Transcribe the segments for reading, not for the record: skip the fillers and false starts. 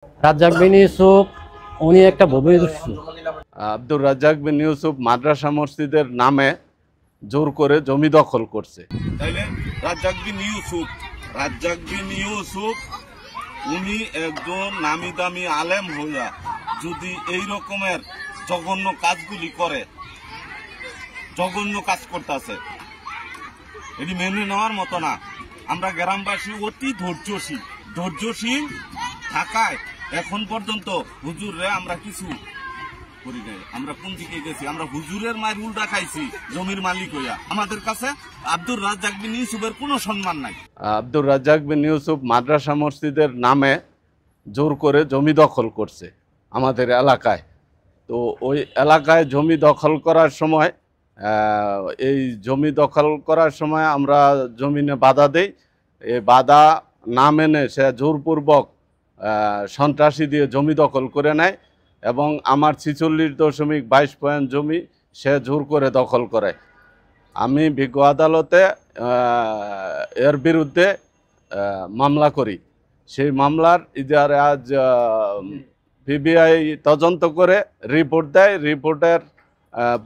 রাজ্জাক বিন ইউসুফ উনি একটা ভূমিদস্যু। আব্দুর রাজ্জাক বিন ইউসুফ মাদ্রাসা মসজিদের নামে জোর করে জমি দখল করছে। তাইলে রাজ্জাক বিন ইউসুফ উনি একজন নামি দামি আলেম হইয়া যদি এই রকমের জঘন্য কাজগুলি করে, জঘন্য কাজ করতেছে, এটি মেনে নেওয়ার মতো না। আমরা গ্রামবাসী অতি ধৈর্যশীল থাকায় এখন পর্যন্ত হুজুরে আমরা কিছু করি নাই। আমরা কোন দিকে গেছি? আমরা হুজুরের মায়ের উল্টা খাইছি জমির মালিক হইয়া। আমাদের কাছে আব্দুর রাজ্জাক বিন ইউসুফের কোনো সম্মান নাই। আব্দুর রাজ্জাক বিন ইউসুফ মাদ্রাসা মসজিদের নামে জোর করে জমি দখল করছে আমাদের এলাকায়। তো ওই এলাকায় জমি দখল করার সময় আমরা জমিনে বাধা দেই। এই বাধা না মেনে সে জোরপূর্বক সন্ত্রাসী দিয়ে জমি দখল করে নেয় এবং আমার 46.22 জমি সে জোর করে দখল করে। আমি বিজ্ঞ আদালতে এর বিরুদ্ধে মামলা করি। সেই মামলার ইজারে আজ পিবিআই তদন্ত করে রিপোর্ট দেয়। রিপোর্টের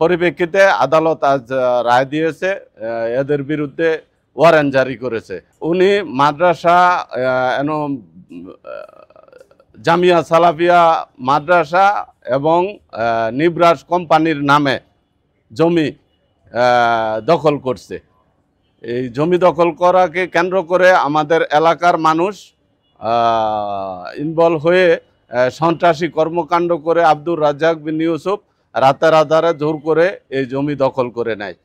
পরিপ্রেক্ষিতে আদালত আজ রায় দিয়েছে, এদের বিরুদ্ধে ওয়ারেন্ট জারি করেছে। উনি মাদ্রাসা জামিয়া সালাফিয়া মাদ্রাসা এবং নিব্রাস কোম্পানির নামে জমি দখল করছে। এই জমি দখল করাকে কেন্দ্র করে আমাদের এলাকার মানুষ ইনভলভ হয়ে সন্ত্রাসী কর্মকাণ্ড করে আব্দুর রাজ্জাক বিন ইউসুফ রাতের আধারে জোর করে এই জমি দখল করে নেয়।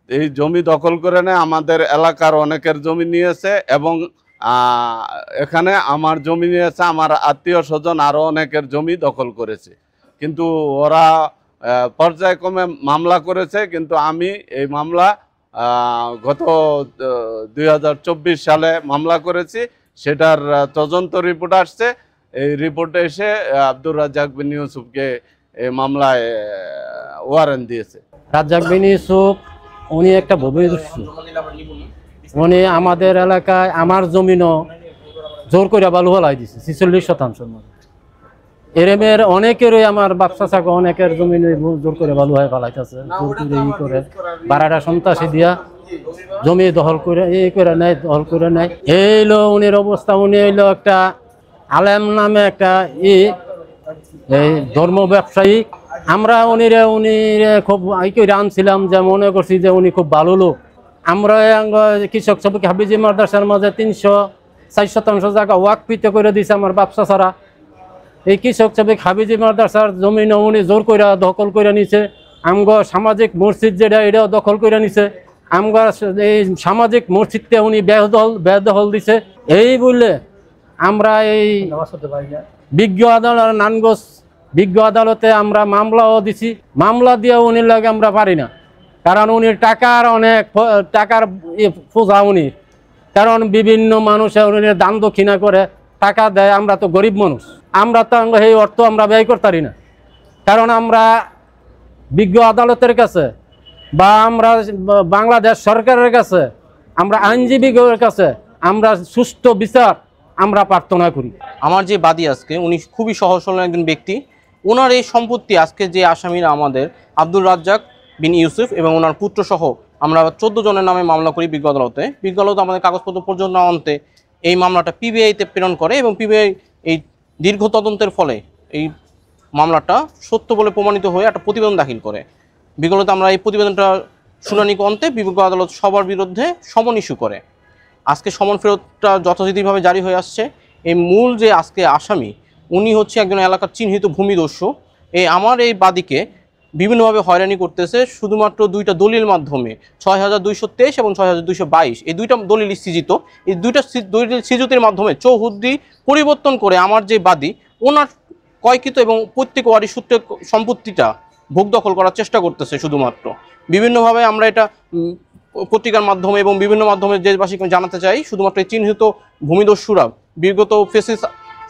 এই জমি দখল করে নেয়, আমাদের এলাকার অনেকের জমি নিয়েছে এবং এখানে আমার জমি নিয়েছে, আমার আত্মীয় স্বজন আরও অনেকের জমি দখল করেছে। কিন্তু ওরা পর্যায়ক্রমে মামলা করেছে, কিন্তু আমি এই মামলা গত 2024 সালে মামলা করেছি। সেটার তদন্ত রিপোর্ট আসছে। এই রিপোর্টে এসে আব্দুর রাজ্জাক বিন ইউসুফকে এই মামলায় ওয়ারেন্ট দিয়েছে। রাজ্জাক বিন ইউসুফ উনি একটা ভূমিদস্যু। উনি আমাদের এলাকায় আমার জমিনও জোর করে বালু ফেলাই দিছে 46% মতো। এরমের অনেকেরই আমার ব্যবসা চাকো অনেকের জমিন জোর করে বালু হয়ে ফেলাইতেছে, জোর করে বারাটা সন্ত্রাসী দিয়া জমি দখল করে দখল করে নেয়। এই হলো উনির অবস্থা। উনি হইলো একটা আলেম নামে একটা এই ধর্ম ব্যবসায়ী। আমরা উনি খুব করে আনছিলাম, যে মনে করছি যে উনি খুব ভালো লোক। আমরা কৃষক সবক হাবিজি মাদ্রাসার মাঝে 300-4% জায়গা ওয়াকফিতে করে দিয়েছে আমার ব্যবসা ছাড়া। এই কৃষক সবক হাবিজি মাদ্রাসার জমিন উনি জোর করে দখল করে নিছে। আমগো সামাজিক মসজিদ যেটা এটাও দখল করে নিছে। আমগো এই সামাজিক মসজিদকে উনি বেদখল দিছে। এই বললে আমরা এই বিজ্ঞ আদালত নানগঞ্জ বিজ্ঞ আদালতে আমরা মামলাও দিছি। মামলা দিয়ে উনির লাগে আমরা পারি না, কারণ উনির অনেক টাকার পূজা উনির। কারণ বিভিন্ন মানুষ উনির দান দক্ষিণা করে টাকা দেয়। আমরা তো গরিব মানুষ, আমরা তো এই অর্থ আমরা ব্যয় করতে পারি না। কারণ আমরা বিজ্ঞ আদালতের কাছে বা আমরা বাংলাদেশ সরকারের কাছে, আমরা আইনজীবীদের কাছে আমরা সুষ্ঠু বিচার আমরা প্রার্থনা করি। আমার যে বাদী আজকে উনি খুবই সহজ সরল একজন ব্যক্তি। ওনার এই সম্পত্তি আজকে যে আসামিরা আমাদের আব্দুর রাজ্জাক বিন ইউসুফ এবং ওনার পুত্র সহ আমরা 14 জনের নামে মামলা করি বিজ্ঞ আদালতে। বিজ্ঞ আদালত আমাদের কাগজপত্র পর্যন্ত না আনতে এই মামলাটা পিবিআইতে প্রেরণ করে এবং পিবিআই এই দীর্ঘ তদন্তের ফলে এই মামলাটা সত্য বলে প্রমাণিত হয়ে একটা প্রতিবেদন দাখিল করে। বিজ্ঞ আদালতে আমরা এই প্রতিবেদনটা শুনানি অন্তে বিজ্ঞ আদালত সবার বিরুদ্ধে সমন ইস্যু করে। আজকে সমন ফেরতটা যথাযথভাবে জারি হয়ে আসছে। এই মূল যে আজকে আসামি উনি হচ্ছে একজন এলাকার চিহ্নিত ভূমিদস্যু। আমার এই বাদীকে বিভিন্নভাবে হয়রানি করতেছে শুধুমাত্র দুইটা দলিল মাধ্যমে, 6223 এবং 6222। এই দুইটা দলিল সৃজিত। এই দুইটা দলিল সৃজিতের মাধ্যমে চৌহদ্দি পরিবর্তন করে আমার যে বাদী ওনার কয়কৃত এবং প্রত্যেক ওয়ারি সূত্রে সম্পত্তিটা ভোগ দখল করার চেষ্টা করতেছে। শুধুমাত্র বিভিন্নভাবে আমরা এটা পত্রিকার মাধ্যমে এবং বিভিন্ন মাধ্যমে দেশবাসীকে জানাতে চাই, শুধুমাত্র এই চিহ্নিত ভূমিদস্যুরা বিগত ফেসিস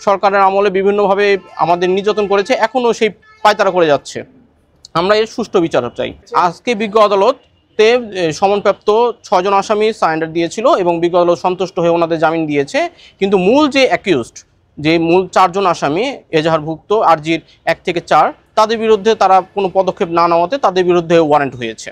সরকারের আমলে বিভিন্নভাবে আমাদের নির্যাতন করেছে, এখনও সেই পায়তারা করে যাচ্ছে। আমরা এর সুষ্ঠু বিচার চাই। আজকে বিজ্ঞ আদালতে সমনপ্রাপ্ত 6 জন আসামি সারেন্ডার দিয়েছিল এবং বিজ্ঞ আদালত সন্তুষ্ট হয়ে ওনাদের জামিন দিয়েছে। কিন্তু মূল যে অ্যাকিউজড যে মূল 4 জন আসামি এজাহারভুক্ত আরজির 1 থেকে 4 তাদের বিরুদ্ধে তারা কোনো পদক্ষেপ না নেওয়াতে তাদের বিরুদ্ধে ওয়ারেন্ট হয়েছে।